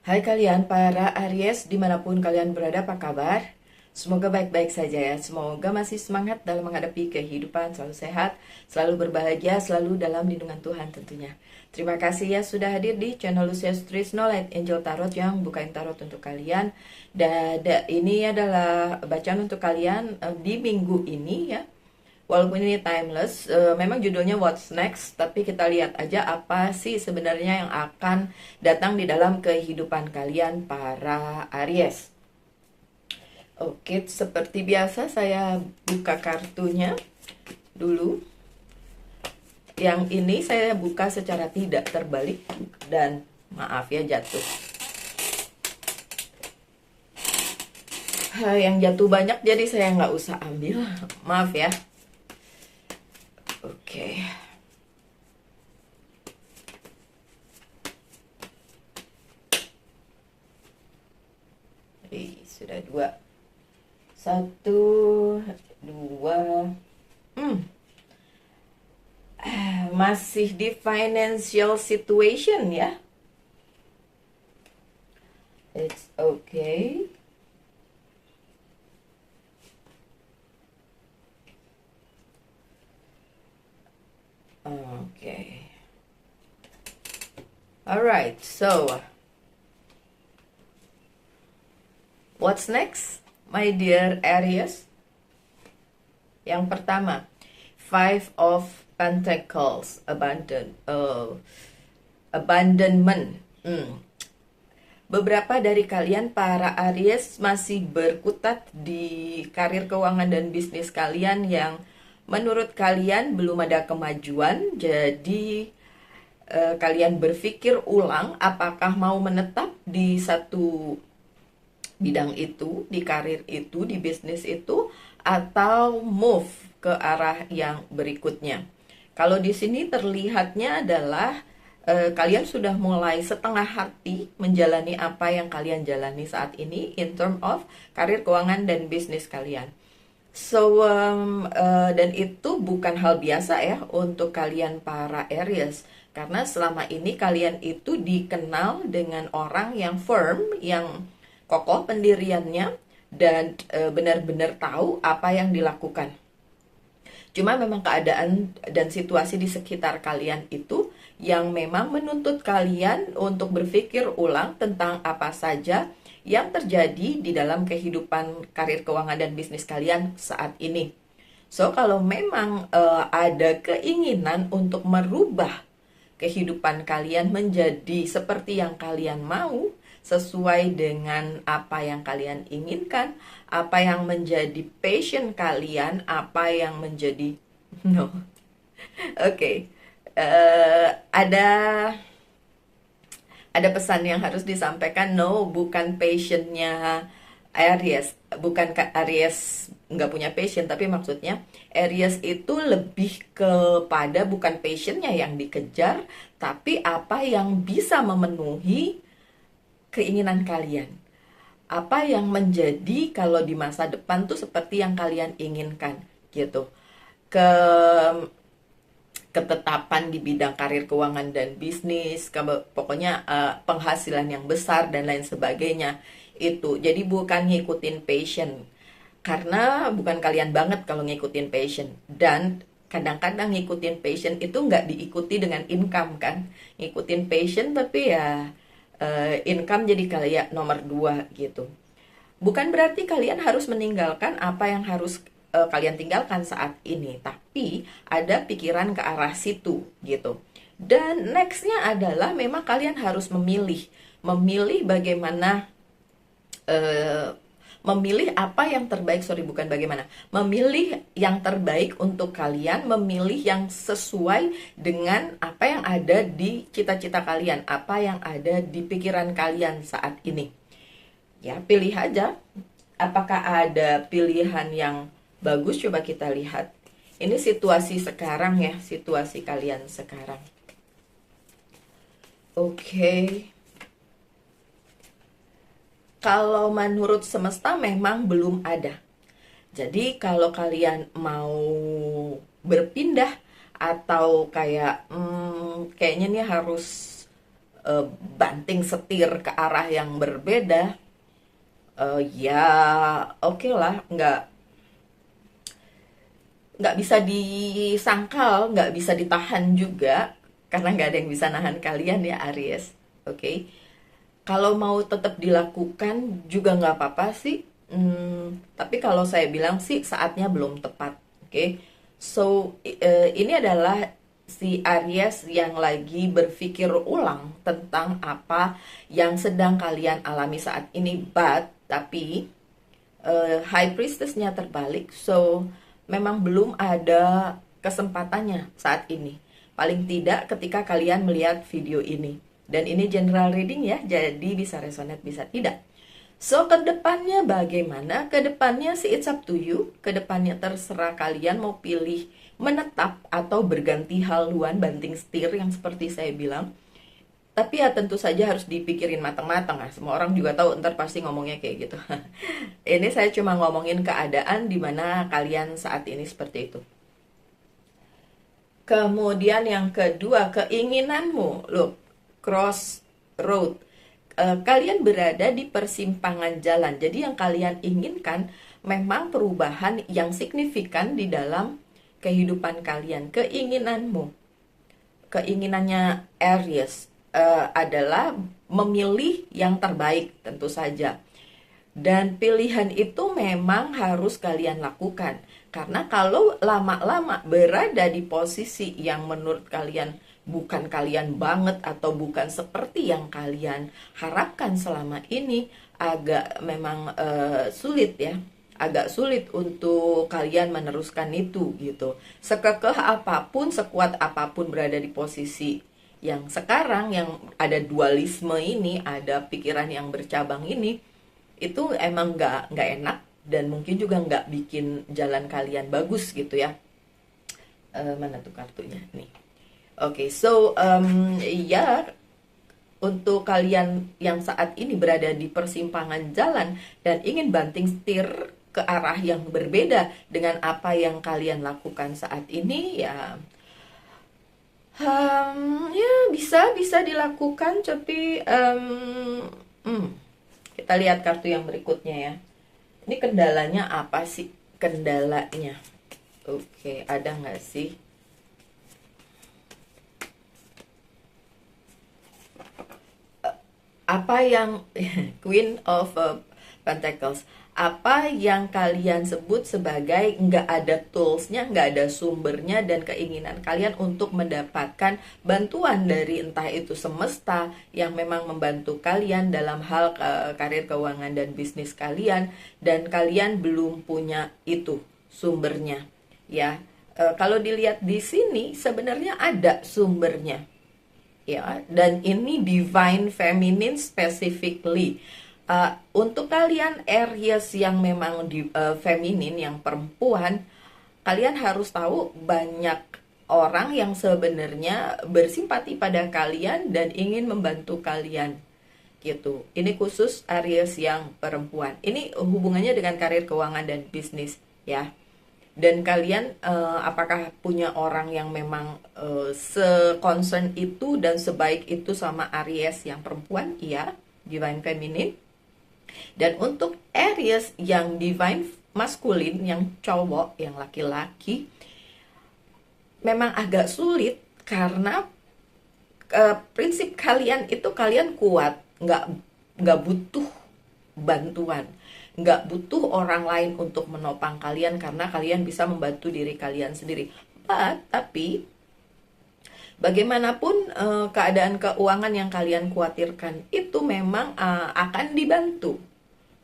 Hai kalian para Aries, dimanapun kalian berada, apa kabar? Semoga baik-baik saja ya. Semoga masih semangat dalam menghadapi kehidupan, selalu sehat, selalu berbahagia, selalu dalam lindungan Tuhan tentunya. Terima kasih ya sudah hadir di channel Lucius Trisno Light Angel Tarot yang bukain tarot untuk kalian. Dan ini adalah bacaan untuk kalian di minggu ini ya. Walaupun ini timeless, memang judulnya What's Next, tapi kita lihat aja apa sih sebenarnya yang akan datang di dalam kehidupan kalian para Aries. Oke, seperti biasa saya buka kartunya dulu. Yang ini saya buka secara tidak terbalik dan maaf ya jatuh. Yang jatuh banyak jadi saya nggak usah ambil, maaf ya. Oke. Sudah dua. Satu, dua. Masih di financial situation ya. It's okay. Okay. Alright, so what's next, my dear Aries? Yang pertama, Five of Pentacles, abandonment. Beberapa dari kalian para Aries masih berkutat di karir keuangan dan bisnis kalian yang menurut kalian belum ada kemajuan. Jadi kalian berpikir ulang apakah mau menetap di satu bidang itu, di karir itu, di bisnis itu, atau move ke arah yang berikutnya. Kalau di sini terlihatnya adalah kalian sudah mulai setengah hati menjalani apa yang kalian jalani saat ini in term of karir keuangan dan bisnis kalian. So, dan itu bukan hal biasa ya untuk kalian para Aries. Karena selama ini kalian itu dikenal dengan orang yang firm, yang kokoh pendiriannya, dan benar-benar tahu apa yang dilakukan. Cuma memang keadaan dan situasi di sekitar kalian itu yang memang menuntut kalian untuk berpikir ulang tentang apa saja yang terjadi di dalam kehidupan karir keuangan dan bisnis kalian saat ini. So, kalau memang ada keinginan untuk merubah kehidupan kalian menjadi seperti yang kalian mau, sesuai dengan apa yang kalian inginkan, apa yang menjadi passion kalian, apa yang menjadi no. Oke. Ada pesan yang harus disampaikan. No, bukan passionnya Aries, bukan Aries nggak punya passion, tapi maksudnya Aries itu lebih kepada bukan passionnya yang dikejar, tapi apa yang bisa memenuhi keinginan kalian. Apa yang menjadi kalau di masa depan tuh seperti yang kalian inginkan gitu. Ketetapan di bidang karir keuangan dan bisnis, pokoknya penghasilan yang besar dan lain sebagainya itu. Jadi bukan ngikutin passion, karena bukan kalian banget kalau ngikutin passion. Dan kadang-kadang ngikutin passion itu nggak diikuti dengan income kan. Ngikutin passion tapi ya income jadi kayak nomor 2 gitu. Bukan berarti kalian harus meninggalkan apa yang harus kalian tinggalkan saat ini, tapi ada pikiran ke arah situ gitu. Dan nextnya adalah memang kalian harus memilih bagaimana memilih apa yang terbaik, bukan bagaimana, memilih yang terbaik untuk kalian, memilih yang sesuai dengan apa yang ada di cita-cita kalian, apa yang ada di pikiran kalian saat ini. Ya, pilih aja. Apakah ada pilihan yang bagus? Coba kita lihat. Ini situasi sekarang ya, situasi kalian sekarang. Oke. Kalau menurut semesta memang belum ada. Jadi kalau kalian mau berpindah atau kayak kayaknya nih harus banting setir ke arah yang berbeda, ya oke lah, nggak bisa disangkal, nggak bisa ditahan juga, karena nggak ada yang bisa nahan kalian ya Aries. Oke, kalau mau tetap dilakukan juga nggak apa-apa sih. Tapi kalau saya bilang sih saatnya belum tepat. Oke, so ini adalah si Aries yang lagi berpikir ulang tentang apa yang sedang kalian alami saat ini. Tapi High Priestess-nya terbalik, so memang belum ada kesempatannya saat ini. Paling tidak ketika kalian melihat video ini. Dan ini general reading ya, jadi bisa resonate, bisa tidak. So, kedepannya bagaimana? Kedepannya sih it's up to you. Kedepannya terserah kalian mau pilih menetap atau berganti haluan, banting setir yang seperti saya bilang. Tapi ya tentu saja harus dipikirin matang-matang lah. Semua orang juga tahu ntar pasti ngomongnya kayak gitu. Ini saya cuma ngomongin keadaan di mana kalian saat ini seperti itu. Kemudian yang kedua, keinginanmu. Look, crossroad. Kalian berada di persimpangan jalan. Jadi yang kalian inginkan memang perubahan yang signifikan di dalam kehidupan kalian. Keinginannya Aries adalah memilih yang terbaik tentu saja. Dan pilihan itu memang harus kalian lakukan. Karena kalau lama-lama berada di posisi yang menurut kalian bukan kalian banget atau bukan seperti yang kalian harapkan selama ini, agak memang sulit ya. Agak sulit untuk kalian meneruskan itu gitu. Sekekeh apapun, sekuat apapun berada di posisi yang sekarang, yang ada dualisme ini, ada pikiran yang bercabang ini, itu emang nggak enak dan mungkin juga nggak bikin jalan kalian bagus gitu ya. Mana tuh kartunya nih? Oke, so ya, untuk kalian yang saat ini berada di persimpangan jalan dan ingin banting setir ke arah yang berbeda dengan apa yang kalian lakukan saat ini, ya ya bisa dilakukan, tapi kita lihat kartu yang berikutnya ya. Ini kendalanya apa sih? Kendalanya. Oke, ada nggak sih? Apa yang Queen of Pentacles, apa yang kalian sebut sebagai nggak ada toolsnya, nggak ada sumbernya, dan keinginan kalian untuk mendapatkan bantuan dari entah itu semesta yang memang membantu kalian dalam hal karir, keuangan, dan bisnis kalian, dan kalian belum punya itu sumbernya ya. Kalau dilihat di sini sebenarnya ada sumbernya ya, dan ini divine feminine specifically. Untuk kalian Aries yang memang feminin, yang perempuan, kalian harus tahu banyak orang yang sebenarnya bersimpati pada kalian dan ingin membantu kalian gitu. Ini khusus Aries yang perempuan. Ini hubungannya dengan karir, keuangan, dan bisnis ya. Dan kalian apakah punya orang yang memang se-concern itu dan sebaik itu sama Aries yang perempuan? Iya, divine feminine. Dan untuk Aries yang divine maskulin, yang cowok, yang laki-laki, memang agak sulit karena prinsip kalian itu kalian kuat, nggak butuh bantuan, nggak butuh orang lain untuk menopang kalian karena kalian bisa membantu diri kalian sendiri. Tapi bagaimanapun keadaan keuangan yang kalian khawatirkan itu memang akan dibantu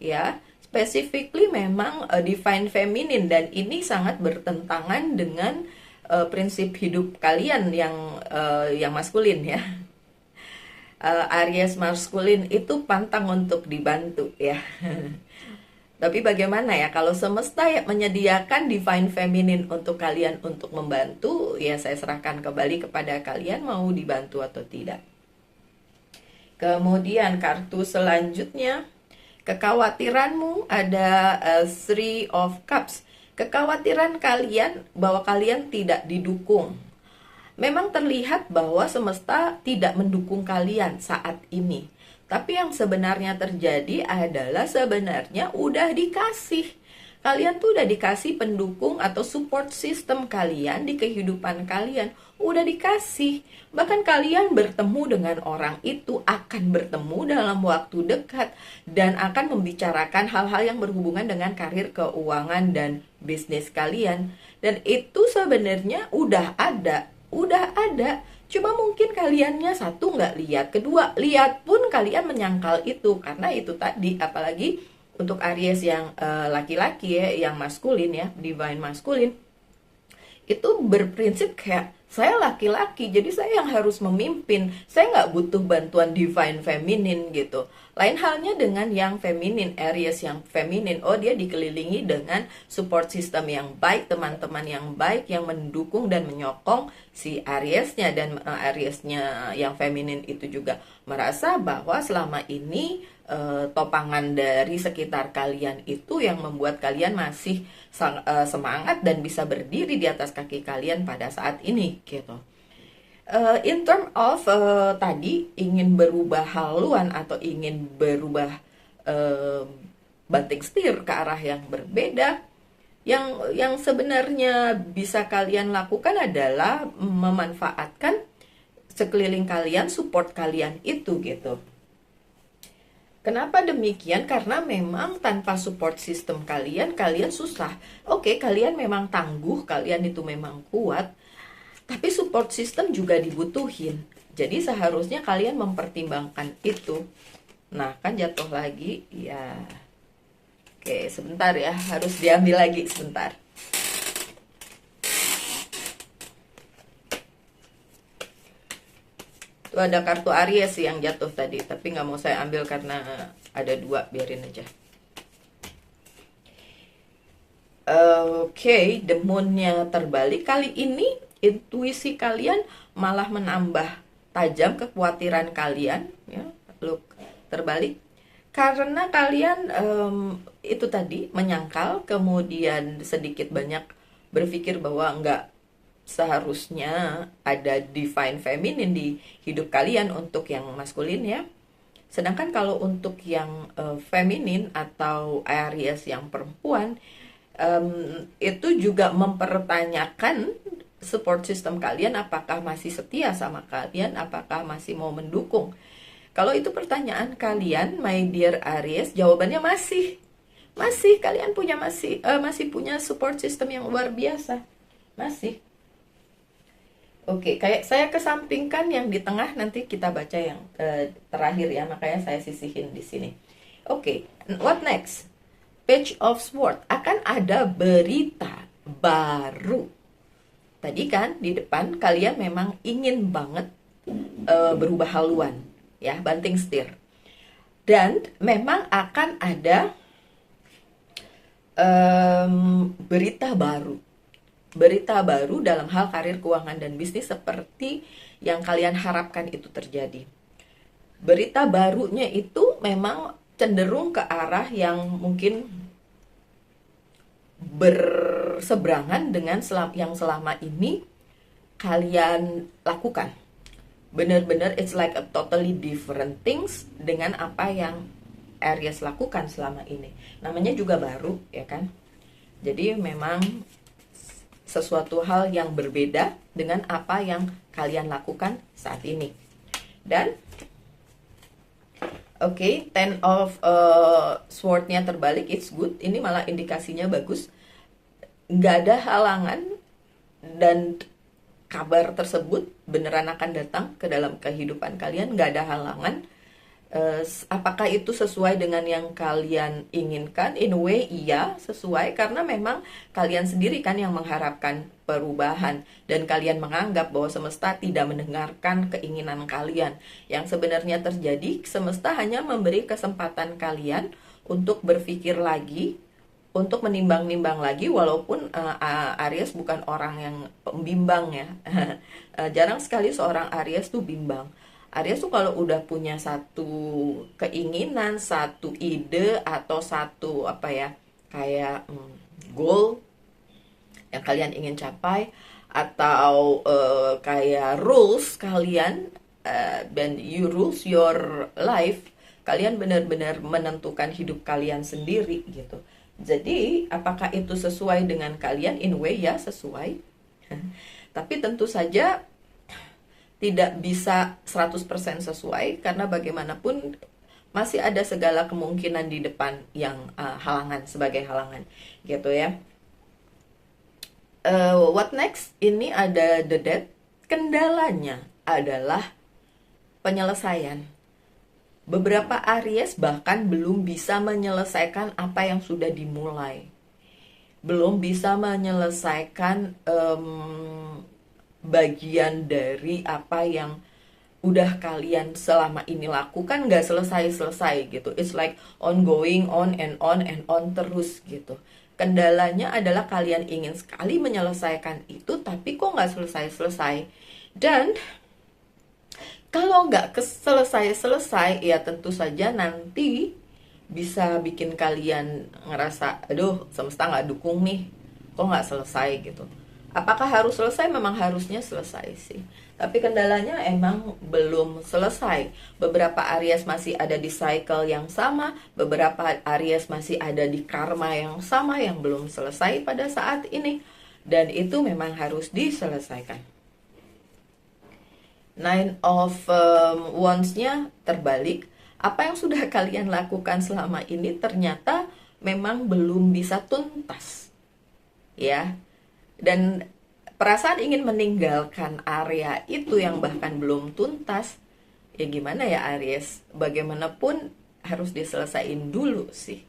ya. Specifically memang divine feminine, dan ini sangat bertentangan dengan prinsip hidup kalian yang maskulin ya. Aries maskulin itu pantang untuk dibantu ya. Tapi bagaimana ya kalau semesta ya menyediakan divine feminine untuk kalian untuk membantu, ya saya serahkan kembali kepada kalian mau dibantu atau tidak. Kemudian kartu selanjutnya, kekhawatiranmu, ada Three of Cups. Kekhawatiran kalian bahwa kalian tidak didukung. Memang terlihat bahwa semesta tidak mendukung kalian saat ini. Tapi yang sebenarnya terjadi adalah sebenarnya udah dikasih. Kalian tuh udah dikasih pendukung atau support system kalian di kehidupan kalian. Udah dikasih. Bahkan kalian bertemu dengan orang itu, akan bertemu dalam waktu dekat, dan akan membicarakan hal-hal yang berhubungan dengan karir, keuangan, dan bisnis kalian. Dan itu sebenarnya udah ada. Udah ada. Cuma mungkin kaliannya satu nggak lihat, kedua lihat pun kalian menyangkal itu, karena itu tadi, apalagi untuk Aries yang laki-laki ya, yang maskulin ya, divine maskulin, itu berprinsip kayak saya laki-laki, jadi saya yang harus memimpin, saya nggak butuh bantuan divine feminin gitu. Lain halnya dengan yang feminin, Aries yang feminin, oh dia dikelilingi dengan support system yang baik, teman-teman yang baik yang mendukung dan menyokong si Ariesnya, dan Ariesnya yang feminin itu juga merasa bahwa selama ini topangan dari sekitar kalian itu yang membuat kalian masih semangat dan bisa berdiri di atas kaki kalian pada saat ini gitu. In term of tadi ingin berubah haluan atau ingin berubah banting setir ke arah yang berbeda, yang sebenarnya bisa kalian lakukan adalah memanfaatkan sekeliling kalian, support kalian itu gitu. Kenapa demikian? Karena memang tanpa support system kalian, kalian susah. Oke, kalian memang tangguh, kalian itu memang kuat, tapi support system juga dibutuhin. Jadi seharusnya kalian mempertimbangkan itu. Nah, kan jatuh lagi, ya. Oke, sebentar ya, harus diambil lagi sebentar. Itu ada kartu Aries yang jatuh tadi, tapi nggak mau saya ambil karena ada dua, biarin aja. Oke, the moon-nya terbalik. Kali ini intuisi kalian malah menambah tajam kekhawatiran kalian, ya. Look, terbalik. Karena kalian itu tadi menyangkal, kemudian sedikit banyak berpikir bahwa nggak seharusnya ada divine feminine di hidup kalian untuk yang maskulin ya. Sedangkan kalau untuk yang feminin atau Aries yang perempuan, itu juga mempertanyakan support system kalian, apakah masih setia sama kalian, apakah masih mau mendukung. Kalau itu pertanyaan kalian, my dear Aries, jawabannya masih kalian punya masih punya support system yang luar biasa. Masih. Oke, kayak saya kesampingkan yang di tengah, nanti kita baca yang terakhir ya, makanya saya sisihin di sini. Oke, what next? Page of Swords, akan ada berita baru. Tadi kan di depan kalian memang ingin banget berubah haluan, ya, banting setir. Dan memang akan ada berita baru dalam hal karir, keuangan, dan bisnis seperti yang kalian harapkan itu terjadi. Berita barunya itu memang cenderung ke arah yang mungkin berseberangan dengan yang selama ini kalian lakukan. Benar-benar it's like a totally different things dengan apa yang Aries lakukan selama ini. Namanya juga baru, ya kan? Jadi memang sesuatu hal yang berbeda dengan apa yang kalian lakukan saat ini. Dan oke, Ten of Sword-nya terbalik, it's good. Ini malah indikasinya bagus. Nggak ada halangan dan kabar tersebut beneran akan datang ke dalam kehidupan kalian. Nggak ada halangan. Apakah itu sesuai dengan yang kalian inginkan? In a way, iya, sesuai, karena memang kalian sendiri kan yang mengharapkan perubahan, dan kalian menganggap bahwa semesta tidak mendengarkan keinginan kalian. Yang sebenarnya terjadi, semesta hanya memberi kesempatan kalian untuk berpikir lagi, untuk menimbang-nimbang lagi, walaupun Aries bukan orang yang pembimbang ya. Jarang sekali seorang Aries tuh bimbang. Aries tuh kalau udah punya satu keinginan, satu ide, atau satu apa ya, kayak goal, yang kalian ingin capai, atau kayak rules kalian, dan you rules your life, kalian benar-benar menentukan hidup kalian sendiri gitu. Jadi apakah itu sesuai dengan kalian? In way ya sesuai. Tapi tentu saja tidak bisa 100% sesuai, karena bagaimanapun masih ada segala kemungkinan di depan yang halangan, sebagai halangan gitu ya. What next? Ini ada the death. Kendalanya adalah penyelesaian. Beberapa Aries bahkan belum bisa menyelesaikan apa yang sudah dimulai. Belum bisa menyelesaikan bagian dari apa yang udah kalian selama ini lakukan, nggak selesai-selesai gitu. It's like ongoing, on and on and on terus gitu. Kendalanya adalah kalian ingin sekali menyelesaikan itu, tapi kok nggak selesai-selesai. Dan kalau nggak selesai-selesai, ya tentu saja nanti bisa bikin kalian ngerasa, aduh semesta nggak dukung nih, kok nggak selesai gitu. Apakah harus selesai? Memang harusnya selesai sih. Tapi kendalanya emang belum selesai. Beberapa Aries masih ada di cycle yang sama, beberapa Aries masih ada di karma yang sama yang belum selesai pada saat ini. Dan itu memang harus diselesaikan. Nine of Wands-nya terbalik. Apa yang sudah kalian lakukan selama ini ternyata memang belum bisa tuntas. Ya. Dan perasaan ingin meninggalkan area itu yang bahkan belum tuntas, ya gimana ya Aries, bagaimanapun harus diselesaikan dulu sih.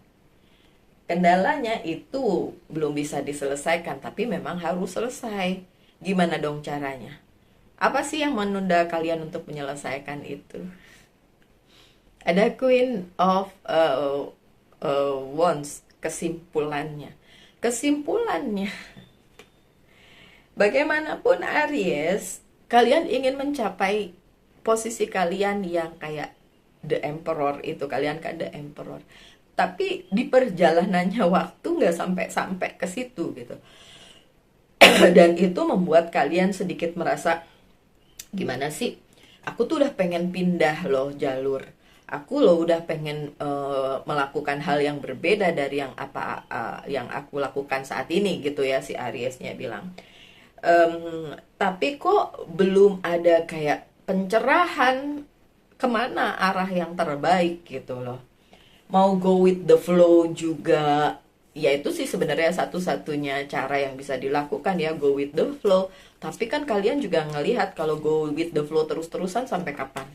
Kendalanya itu belum bisa diselesaikan, tapi memang harus selesai. Gimana dong caranya? Apa sih yang menunda kalian untuk menyelesaikan itu? Ada Queen of Wands, kesimpulannya. Bagaimanapun Aries, kalian ingin mencapai posisi kalian yang kayak The Emperor itu, kalian kan The Emperor. Tapi di perjalanannya waktu nggak sampai ke situ gitu. Dan itu membuat kalian sedikit merasa, gimana sih? Aku tuh udah pengen pindah loh jalur. Aku loh udah pengen melakukan hal yang berbeda dari yang yang aku lakukan saat ini gitu ya, si Ariesnya bilang. Tapi kok belum ada kayak pencerahan kemana arah yang terbaik gitu loh. Mau go with the flow juga, ya itu sih sebenarnya satu-satunya cara yang bisa dilakukan ya, go with the flow. Tapi kan kalian juga ngelihat kalau go with the flow terus-terusan sampai kapan?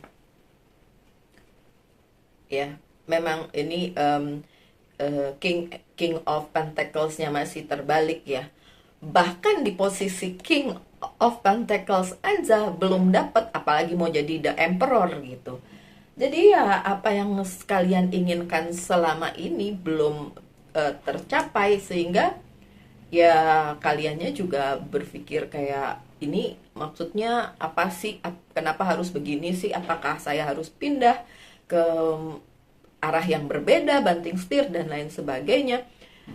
Ya, memang ini King of Pentacles-nya masih terbalik ya. Bahkan di posisi King of Pentacles aja belum dapat, apalagi mau jadi The Emperor gitu. Jadi ya apa yang kalian inginkan selama ini belum tercapai, sehingga ya kaliannya juga berpikir kayak, ini maksudnya apa sih? Kenapa harus begini sih? Apakah saya harus pindah ke arah yang berbeda, banting setir dan lain sebagainya?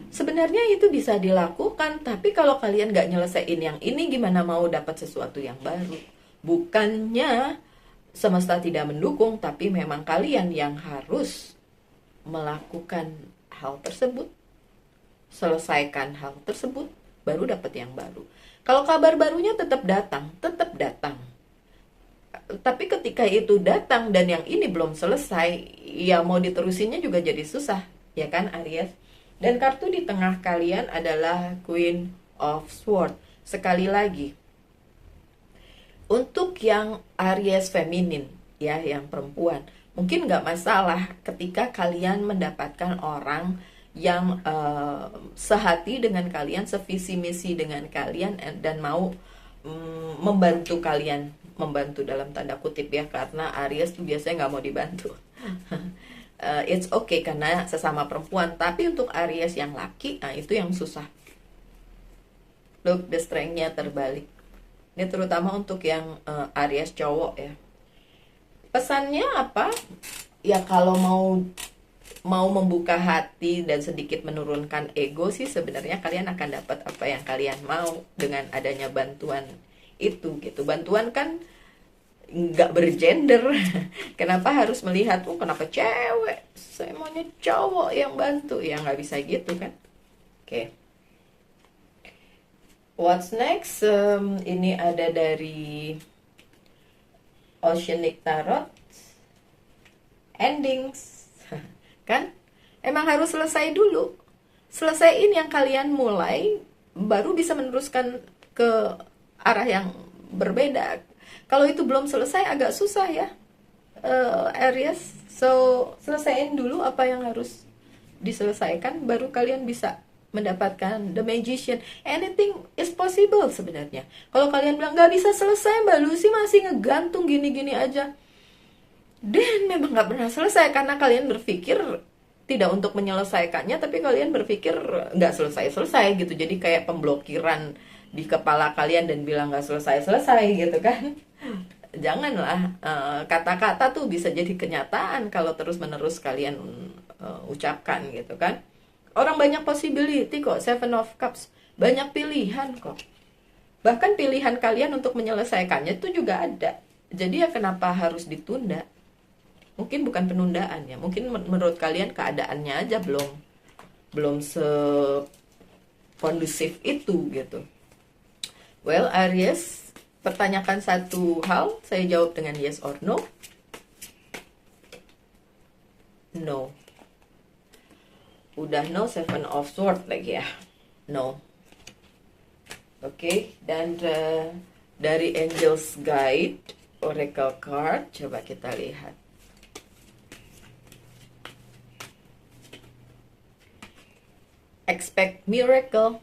Sebenarnya itu bisa dilakukan, tapi kalau kalian gak nyelesain yang ini, gimana mau dapat sesuatu yang baru? Bukannya semesta tidak mendukung, tapi memang kalian yang harus melakukan hal tersebut, selesaikan hal tersebut, baru dapat yang baru. Kalau kabar barunya tetap datang. Tapi ketika itu datang dan yang ini belum selesai, ya mau diterusinnya juga jadi susah, ya kan Aries? Dan kartu di tengah kalian adalah Queen of Swords. Sekali lagi, untuk yang Aries feminin, ya, yang perempuan, mungkin nggak masalah ketika kalian mendapatkan orang yang sehati dengan kalian, sevisi misi dengan kalian, dan mau membantu kalian, membantu dalam tanda kutip ya, karena Aries tuh biasanya nggak mau dibantu. It's okay karena sesama perempuan, tapi untuk Aries yang laki, nah itu yang susah. Look, the strength-nya terbalik. Ini terutama untuk yang Aries cowok ya. Pesannya apa? Ya kalau mau mau membuka hati dan sedikit menurunkan ego sih, sebenarnya kalian akan dapat apa yang kalian mau dengan adanya bantuan itu gitu. Bantuan kan nggak bergender. Kenapa harus melihat, oh kenapa cewek, saya maunya cowok yang bantu, ya nggak bisa gitu kan. Oke. What's next? Ini ada dari Oceanic Tarot. Endings. Kan? Emang harus selesai dulu. Selesaiin yang kalian mulai, baru bisa meneruskan ke arah yang berbeda. Kalau itu belum selesai agak susah ya, Aries. So, selesaiin dulu apa yang harus diselesaikan, baru kalian bisa mendapatkan The Magician. Anything is possible sebenarnya. Kalau kalian bilang nggak bisa selesai, Mbak Lucy masih ngegantung gini-gini aja, dan memang nggak pernah selesai karena kalian berpikir tidak untuk menyelesaikannya, tapi kalian berpikir nggak selesai-selesai gitu. Jadi kayak pemblokiran di kepala kalian dan bilang nggak selesai-selesai gitu kan. Janganlah, kata-kata tuh bisa jadi kenyataan kalau terus-menerus kalian ucapkan gitu kan. Orang banyak possibility kok, Seven of Cups. Banyak pilihan kok. Bahkan pilihan kalian untuk menyelesaikannya itu juga ada. Jadi ya kenapa harus ditunda? Mungkin bukan penundaan ya, mungkin menurut kalian keadaannya aja belum kondusif itu gitu. Well, Aries, pertanyakan satu hal, saya jawab dengan yes or no. No. Udah no, Seven of Swords lagi ya. No. Oke, dan dari Angel's Guide Oracle card, coba kita lihat. Expect miracle.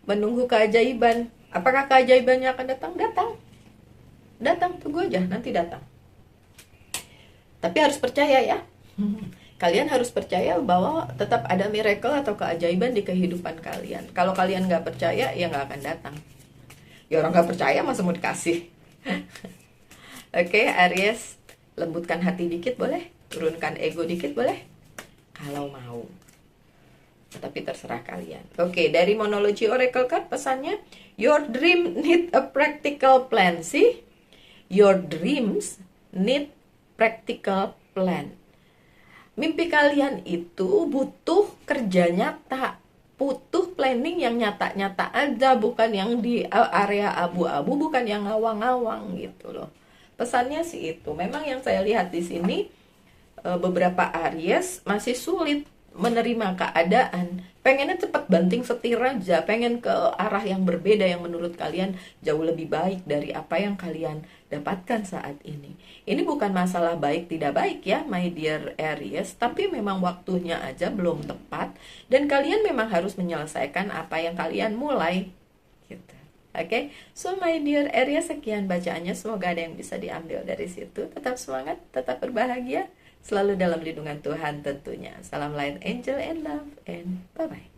Menunggu keajaiban. Apakah keajaibannya akan datang? Datang. Datang, tunggu aja, nanti datang. Tapi harus percaya ya. Kalian harus percaya bahwa tetap ada miracle atau keajaiban di kehidupan kalian. Kalau kalian nggak percaya, ya nggak akan datang. Ya orang nggak percaya masa mau dikasih. Oke, Aries, lembutkan hati dikit boleh? Turunkan ego dikit boleh? Kalau mau. Tapi terserah kalian. Oke, dari Monology Oracle card pesannya, your dream need a practical plan. See? Your dreams need practical plan. Mimpi kalian itu butuh kerja nyata, butuh planning yang nyata-nyata aja, bukan yang di area abu-abu, bukan yang ngawang-ngawang gitu loh. Pesannya sih itu. Memang yang saya lihat di sini, beberapa Aries masih sulit menerima keadaan, pengennya cepat banting setir aja, pengen ke arah yang berbeda yang menurut kalian jauh lebih baik dari apa yang kalian dapatkan saat ini. Ini bukan masalah baik tidak baik ya, my dear Aries, tapi memang waktunya aja belum tepat dan kalian memang harus menyelesaikan apa yang kalian mulai gitu. Oke, so my dear Aries, sekian bacaannya, semoga ada yang bisa diambil dari situ. Tetap semangat, tetap berbahagia, selalu dalam lindungan Tuhan tentunya. Salam light, angel, and love, and bye-bye.